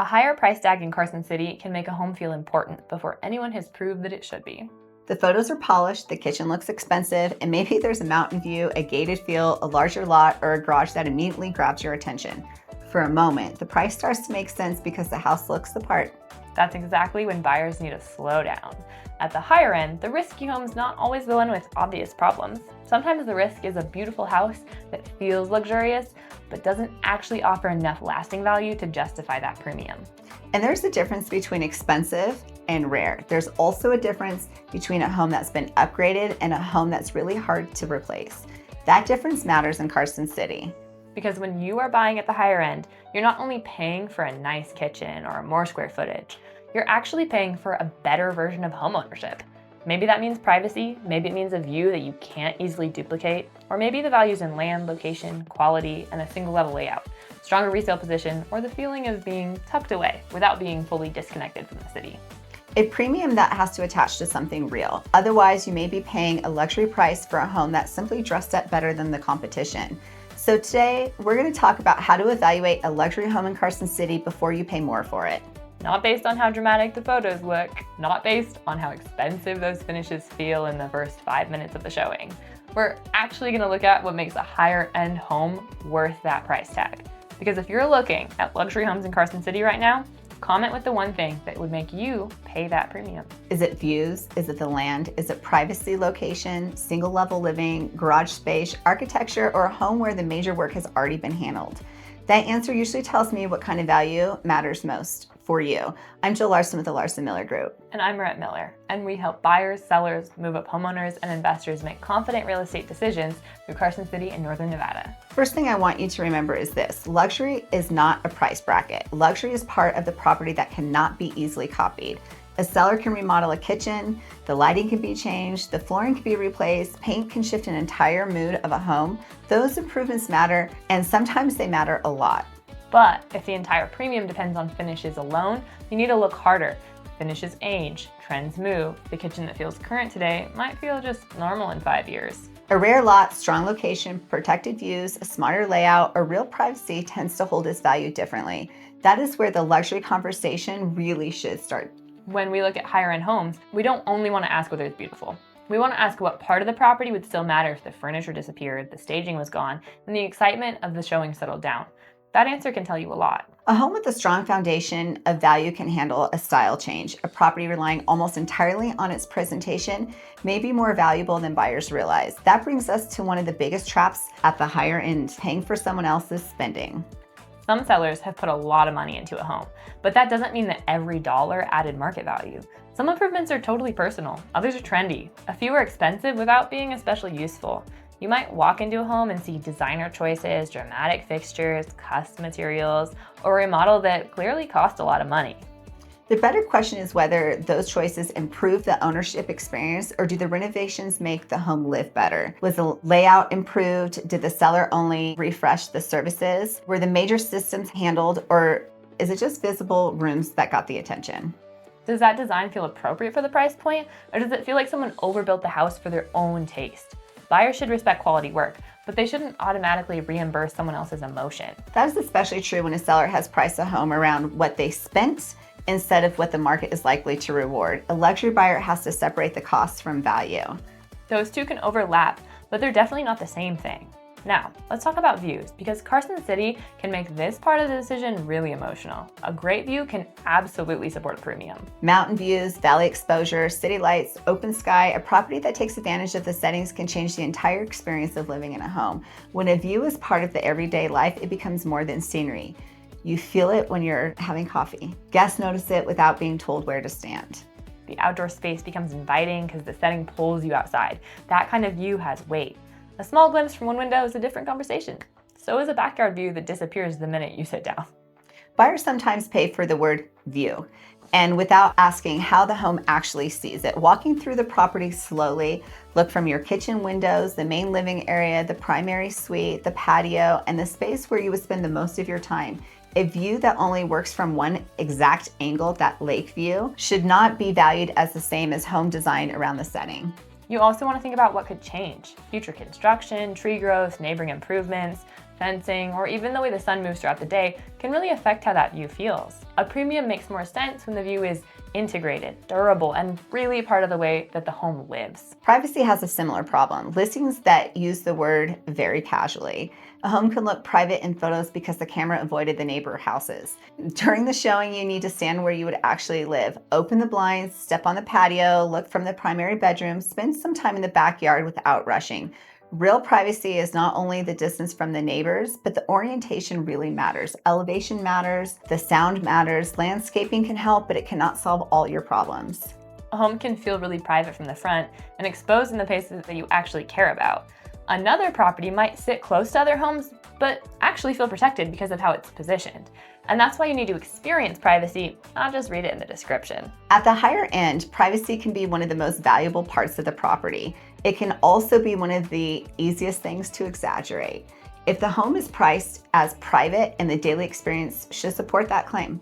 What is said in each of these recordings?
A higher price tag in Carson City can make a home feel important before anyone has proved that it should be. The photos are polished, the kitchen looks expensive, and maybe there's a mountain view, a gated feel, a larger lot, or a garage that immediately grabs your attention. For a moment, the price starts to make sense because the house looks the part. That's exactly when buyers need to slow down. At the higher end, the risky home's not always the one with obvious problems. Sometimes the risk is a beautiful house that feels luxurious, but doesn't actually offer enough lasting value to justify that premium. And there's a difference between expensive and rare. There's also a difference between a home that's been upgraded and a home that's really hard to replace. That difference matters in Carson City. Because when you are buying at the higher end, you're not only paying for a nice kitchen or more square footage, you're actually paying for a better version of homeownership. Maybe that means privacy, maybe it means a view that you can't easily duplicate, or maybe the values in land, location, quality, and a single level layout, stronger resale position, or the feeling of being tucked away without being fully disconnected from the city. A premium that has to attach to something real. Otherwise, you may be paying a luxury price for a home that's simply dressed up better than the competition. So today, we're going to talk about how to evaluate a luxury home in Carson City before you pay more for it. Not based on how dramatic the photos look, not based on how expensive those finishes feel in the first 5 minutes of the showing. We're actually going to look at what makes a higher end home worth that price tag. Because if you're looking at luxury homes in Carson City right now, comment with the one thing that would make you pay that premium. Is it views? Is it the land? Is it privacy, location, single level living, garage space, architecture, or a home where the major work has already been handled? That answer usually tells me what kind of value matters most for you. I'm Jill Larson with the Larson Miller Group. And I'm Rhett Miller, and we help buyers, sellers, move-up homeowners, and investors make confident real estate decisions through Carson City and Northern Nevada. First thing I want you to remember is this: luxury is not a price bracket. Luxury is part of the property that cannot be easily copied. A seller can remodel a kitchen, the lighting can be changed, the flooring can be replaced, paint can shift an entire mood of a home. Those improvements matter, and sometimes they matter a lot. But if the entire premium depends on finishes alone, you need to look harder. Finishes age, trends move. The kitchen that feels current today might feel just normal in 5 years. A rare lot, strong location, protected views, a smarter layout, or real privacy tends to hold its value differently. That is where the luxury conversation really should start. When we look at higher end homes, we don't only want to ask whether it's beautiful. We want to ask what part of the property would still matter if the furniture disappeared, the staging was gone, and the excitement of the showing settled down. That answer can tell you a lot. A home with a strong foundation of value can handle a style change. A property relying almost entirely on its presentation may be more valuable than buyers realize. That brings us to one of the biggest traps at the higher end: paying for someone else's spending. Some sellers have put a lot of money into a home, but that doesn't mean that every dollar added market value. Some improvements are totally personal, others are trendy. A few are expensive without being especially useful. You might walk into a home and see designer choices, dramatic fixtures, custom materials, or a remodel that clearly cost a lot of money. The better question is whether those choices improve the ownership experience, or do the renovations make the home live better? Was the layout improved? Did the seller only refresh the services? Were the major systems handled, or is it just visible rooms that got the attention? Does that design feel appropriate for the price point, or does it feel like someone overbuilt the house for their own taste? Buyers should respect quality work, but they shouldn't automatically reimburse someone else's emotion. That is especially true when a seller has priced a home around what they spent instead of what the market is likely to reward. A luxury buyer has to separate the costs from value. Those two can overlap, but they're definitely not the same thing. Now, let's talk about views, because Carson City can make this part of the decision really emotional. A great view can absolutely support a premium. Mountain views, valley exposure, city lights, open sky, a property that takes advantage of the settings can change the entire experience of living in a home. When a view is part of the everyday life, it becomes more than scenery. You feel it when you're having coffee. Guests notice it without being told where to stand. The outdoor space becomes inviting because the setting pulls you outside. That kind of view has weight. A small glimpse from one window is a different conversation. So is a backyard view that disappears the minute you sit down. Buyers sometimes pay for the word view, and without asking how the home actually sees it. Walking through the property slowly, look from your kitchen windows, the main living area, the primary suite, the patio, and the space where you would spend the most of your time. A view that only works from one exact angle, that lake view, should not be valued as the same as home design around the setting. You also want to think about what could change. Future construction, tree growth, neighboring improvements. fencing, or even the way the sun moves throughout the day can really affect how that view feels. A premium makes more sense when the view is integrated, durable, and really part of the way that the home lives. Privacy has a similar problem. Listings that use the word very casually. A home can look private in photos because the camera avoided the neighbor houses. During the showing, you need to stand where you would actually live. Open the blinds, step on the patio, look from the primary bedroom, spend some time in the backyard without rushing. Real privacy is not only the distance from the neighbors, but the orientation really matters. Elevation matters, the sound matters, landscaping can help, but it cannot solve all your problems. A home can feel really private from the front and exposed in the places that you actually care about. Another property might sit close to other homes, but actually feel protected because of how it's positioned. And that's why you need to experience privacy, not just read it in the description. At the higher end, privacy can be one of the most valuable parts of the property. It can also be one of the easiest things to exaggerate. If the home is priced as private and the daily experience should support that claim.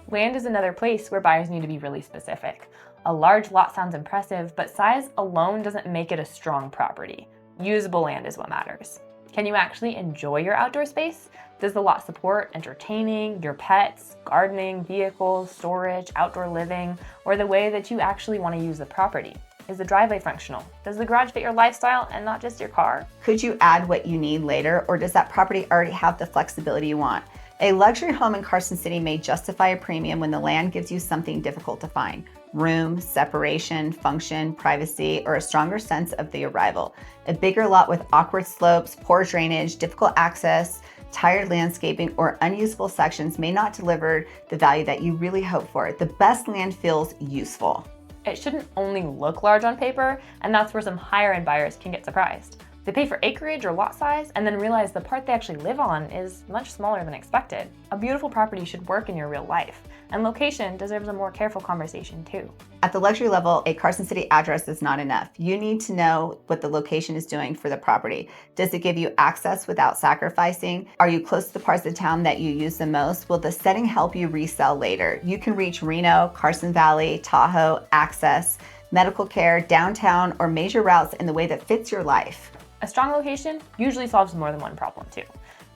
Land is another place where buyers need to be really specific. A large lot sounds impressive, but size alone doesn't make it a strong property. Usable land is what matters. Can you actually enjoy your outdoor space? Does the lot support entertaining, your pets, gardening, vehicles, storage, outdoor living, or the way that you actually want to use the property? Is the driveway functional? Does the garage fit your lifestyle and not just your car? Could you add what you need later, or does that property already have the flexibility you want? A luxury home in Carson City may justify a premium when the land gives you something difficult to find. Room, separation, function, privacy, or a stronger sense of the arrival. A bigger lot with awkward slopes, poor drainage, difficult access, tired landscaping, or unusable sections may not deliver the value that you really hope for. The best land feels useful. It shouldn't only look large on paper, and that's where some higher end buyers can get surprised. They pay for acreage or lot size and then realize the part they actually live on is much smaller than expected. A beautiful property should work in your real life, and location deserves a more careful conversation too. At the luxury level, a Carson City address is not enough. You need to know what the location is doing for the property. Does it give you access without sacrificing? Are you close to the parts of town that you use the most? Will the setting help you resell later? You can reach Reno, Carson Valley, Tahoe, access, medical care, downtown, or major routes in the way that fits your life. A strong location usually solves more than one problem too.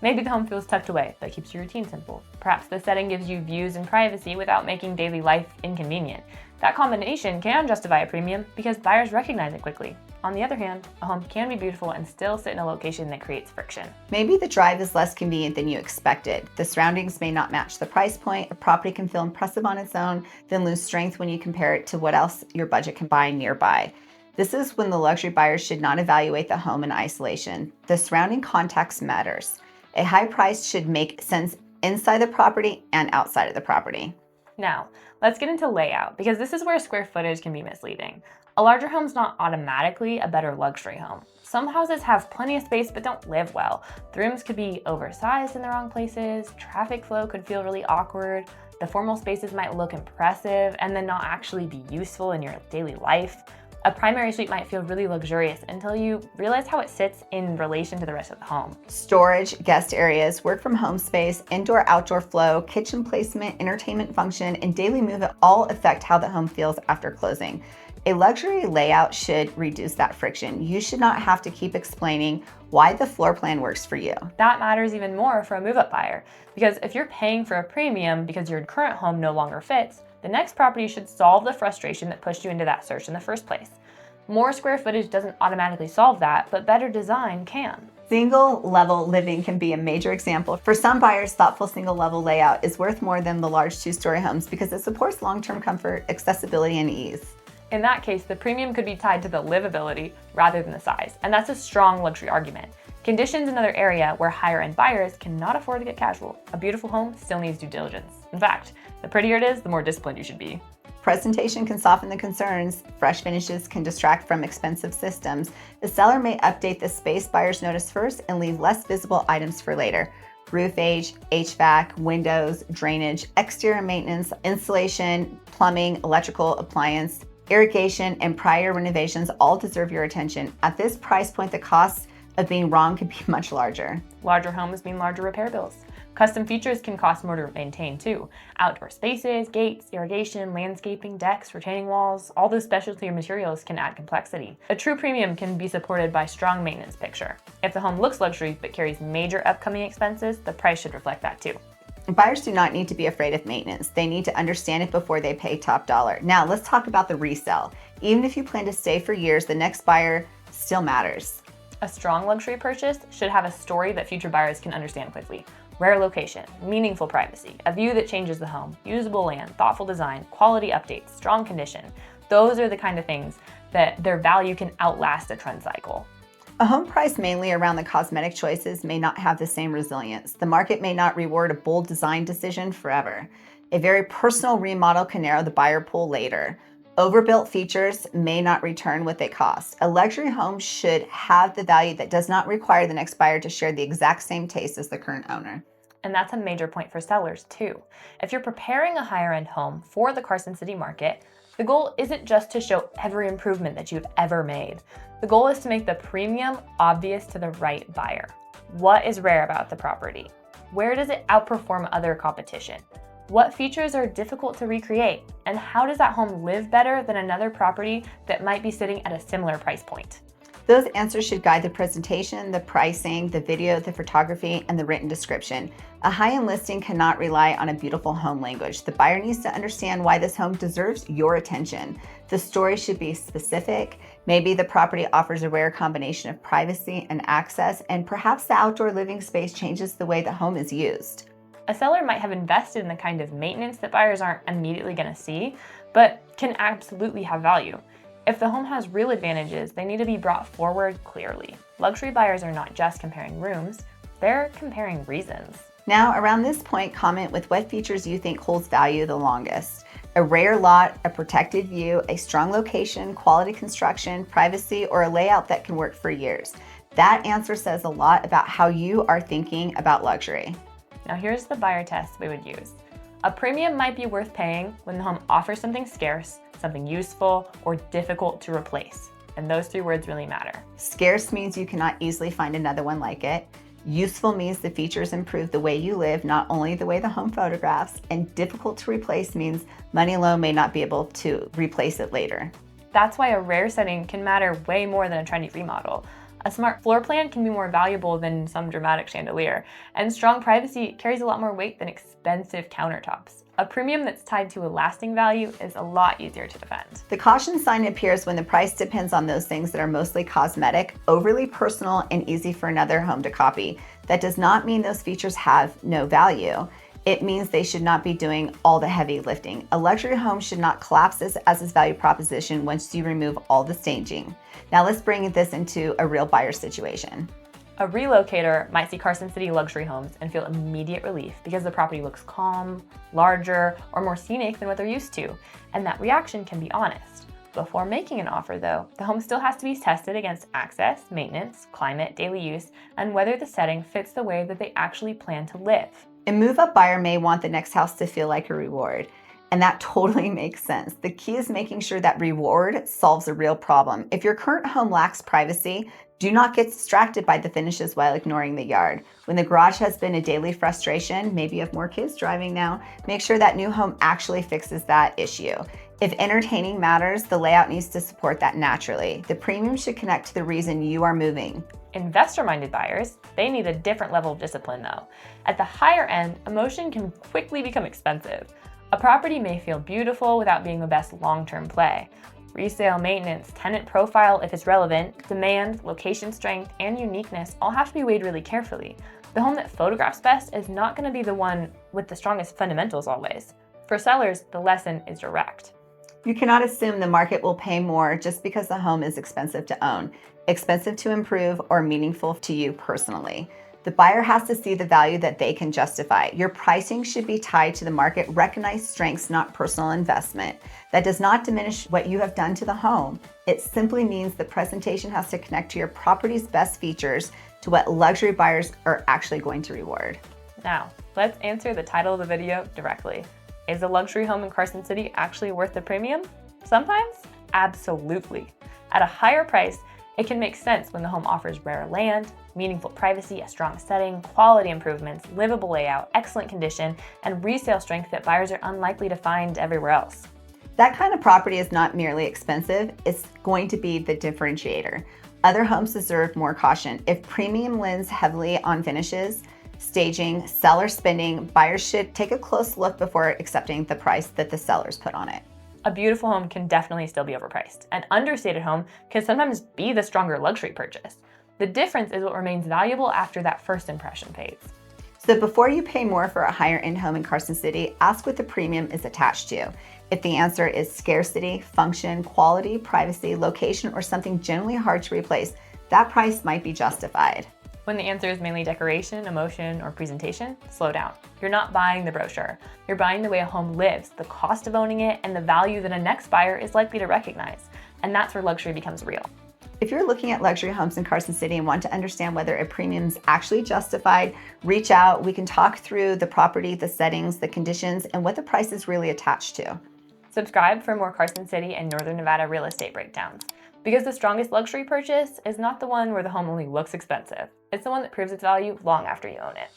Maybe the home feels tucked away, but keeps your routine simple. Perhaps the setting gives you views and privacy without making daily life inconvenient. That combination can justify a premium because buyers recognize it quickly. On the other hand, a home can be beautiful and still sit in a location that creates friction. Maybe the drive is less convenient than you expected. The surroundings may not match the price point. A property can feel impressive on its own, then lose strength when you compare it to what else your budget can buy nearby. This is when the luxury buyers should not evaluate the home in isolation. The surrounding context matters. A high price should make sense inside the property and outside of the property. Now, let's get into layout, because this is where square footage can be misleading. A larger home is not automatically a better luxury home. Some houses have plenty of space but don't live well. The rooms could be oversized in the wrong places, traffic flow could feel really awkward, the formal spaces might look impressive and then not actually be useful in your daily life. A primary suite might feel really luxurious until you realize how it sits in relation to the rest of the home. Storage, guest areas, work from home space, indoor-outdoor flow, kitchen placement, entertainment function, and daily movement all affect how the home feels after closing. A luxury layout should reduce that friction. You should not have to keep explaining why the floor plan works for you. That matters even more for a move-up buyer, because if you're paying for a premium because your current home no longer fits, the next property should solve the frustration that pushed you into that search in the first place. More square footage doesn't automatically solve that, but better design can. Single-level living can be a major example. For some buyers, thoughtful single-level layout is worth more than the large two-story homes because it supports long-term comfort, accessibility, and ease. In that case, the premium could be tied to the livability rather than the size, and that's a strong luxury argument. Conditions another area where higher-end buyers cannot afford to get casual. A beautiful home still needs due diligence. In fact, the prettier it is, the more disciplined you should be. Presentation can soften the concerns. Fresh finishes can distract from expensive systems. The seller may update the space buyers notice first and leave less visible items for later. Roof age, HVAC, windows, drainage, exterior maintenance, insulation, plumbing, electrical, appliance, irrigation, and prior renovations all deserve your attention. At this price point, the costs of being wrong could be much larger. Larger homes mean larger repair bills. Custom features can cost more to maintain too. Outdoor spaces, gates, irrigation, landscaping, decks, retaining walls, all those specialty materials can add complexity. A true premium can be supported by strong maintenance picture. If the home looks luxury but carries major upcoming expenses, the price should reflect that too. Buyers do not need to be afraid of maintenance. They need to understand it before they pay top dollar. Now let's talk about the resale. Even if you plan to stay for years, the next buyer still matters. A strong luxury purchase should have a story that future buyers can understand quickly. Rare location, meaningful privacy, a view that changes the home, usable land, thoughtful design, quality updates, strong condition. Those are the kind of things that their value can outlast a trend cycle. A home priced mainly around the cosmetic choices may not have the same resilience. The market may not reward a bold design decision forever. A very personal remodel can narrow the buyer pool later. Overbuilt features may not return what they cost. A luxury home should have the value that does not require the next buyer to share the exact same taste as the current owner. And that's a major point for sellers too. If you're preparing a higher end home for the Carson City market, the goal isn't just to show every improvement that you've ever made. The goal is to make the premium obvious to the right buyer. What is rare about the property? Where does it outperform other competition? What features are difficult to recreate? And how does that home live better than another property that might be sitting at a similar price point? Those answers should guide the presentation, the pricing, the video, the photography, and the written description. A high-end listing cannot rely on a beautiful home language. The buyer needs to understand why this home deserves your attention. The story should be specific. Maybe the property offers a rare combination of privacy and access, and perhaps the outdoor living space changes the way the home is used. A seller might have invested in the kind of maintenance that buyers aren't immediately going to see, but can absolutely have value. If the home has real advantages, they need to be brought forward clearly. Luxury buyers are not just comparing rooms, they're comparing reasons. Now, around this point, comment with what features you think holds value the longest. A rare lot, a protected view, a strong location, quality construction, privacy, or a layout that can work for years. That answer says a lot about how you are thinking about luxury. Now here's the buyer test we would use. A premium might be worth paying when the home offers something scarce, something useful, or difficult to replace. And those three words really matter. Scarce means you cannot easily find another one like it. Useful means the features improve the way you live, not only the way the home photographs. And difficult to replace means money alone may not be able to replace it later. That's why a rare setting can matter way more than a trendy remodel. A smart floor plan can be more valuable than some dramatic chandelier, and strong privacy carries a lot more weight than expensive countertops. A premium that's tied to a lasting value is a lot easier to defend. The caution sign appears when the price depends on those things that are mostly cosmetic, overly personal, and easy for another home to copy. That does not mean those features have no value. It means they should not be doing all the heavy lifting. A luxury home should not collapse as its value proposition once you remove all the staging. Now let's bring this into a real buyer situation. A relocator might see Carson City luxury homes and feel immediate relief because the property looks calm, larger, or more scenic than what they're used to, and that reaction can be honest. Before making an offer though, the home still has to be tested against access, maintenance, climate, daily use, and whether the setting fits the way that they actually plan to live. A move-up buyer may want the next house to feel like a reward, and that totally makes sense. The key is making sure that reward solves a real problem. If your current home lacks privacy, do not get distracted by the finishes while ignoring the yard. When the garage has been a daily frustration, maybe you have more kids driving now, make sure that new home actually fixes that issue. If entertaining matters, the layout needs to support that naturally. The premium should connect to the reason you are moving. Investor-minded buyers, they need a different level of discipline though. At the higher end, emotion can quickly become expensive. A property may feel beautiful without being the best long-term play. Resale, maintenance, tenant profile if it's relevant, demand, location strength, and uniqueness all have to be weighed really carefully. The home that photographs best is not going to be the one with the strongest fundamentals always. For sellers, the lesson is direct. You cannot assume the market will pay more just because the home is expensive to own, expensive to improve, or meaningful to you personally. The buyer has to see the value that they can justify. Your pricing should be tied to the market recognized strengths, not personal investment. That does not diminish what you have done to the home. It simply means the presentation has to connect to your property's best features to what luxury buyers are actually going to reward. Now, let's answer the title of the video directly. Is a luxury home in Carson City actually worth the premium? Sometimes, absolutely. At a higher price, It can make sense when the home offers rare land, meaningful privacy, a strong setting, quality improvements, livable layout, excellent condition, and resale strength that buyers are unlikely to find everywhere else. That kind of property is not merely expensive, it's going to be the differentiator. Other homes deserve more caution. If premium lends heavily on finishes, staging, seller spending, buyers should take a close look before accepting the price that the sellers put on it. A beautiful home can definitely still be overpriced. An understated home can sometimes be the stronger luxury purchase. The difference is what remains valuable after that first impression fades. So before you pay more for a higher end home in Carson City, ask what the premium is attached to. If the answer is scarcity, function, quality, privacy, location, or something generally hard to replace, that price might be justified. When the answer is mainly decoration, emotion, or presentation, slow down. You're not buying the brochure. You're buying the way a home lives, the cost of owning it, and the value that a next buyer is likely to recognize. And that's where luxury becomes real. If you're looking at luxury homes in Carson City and want to understand whether a premium is actually justified, reach out. We can talk through the property, the settings, the conditions, and what the price is really attached to. Subscribe for more Carson City and Northern Nevada real estate breakdowns. Because the strongest luxury purchase is not the one where the home only looks expensive. It's the one that proves its value long after you own it.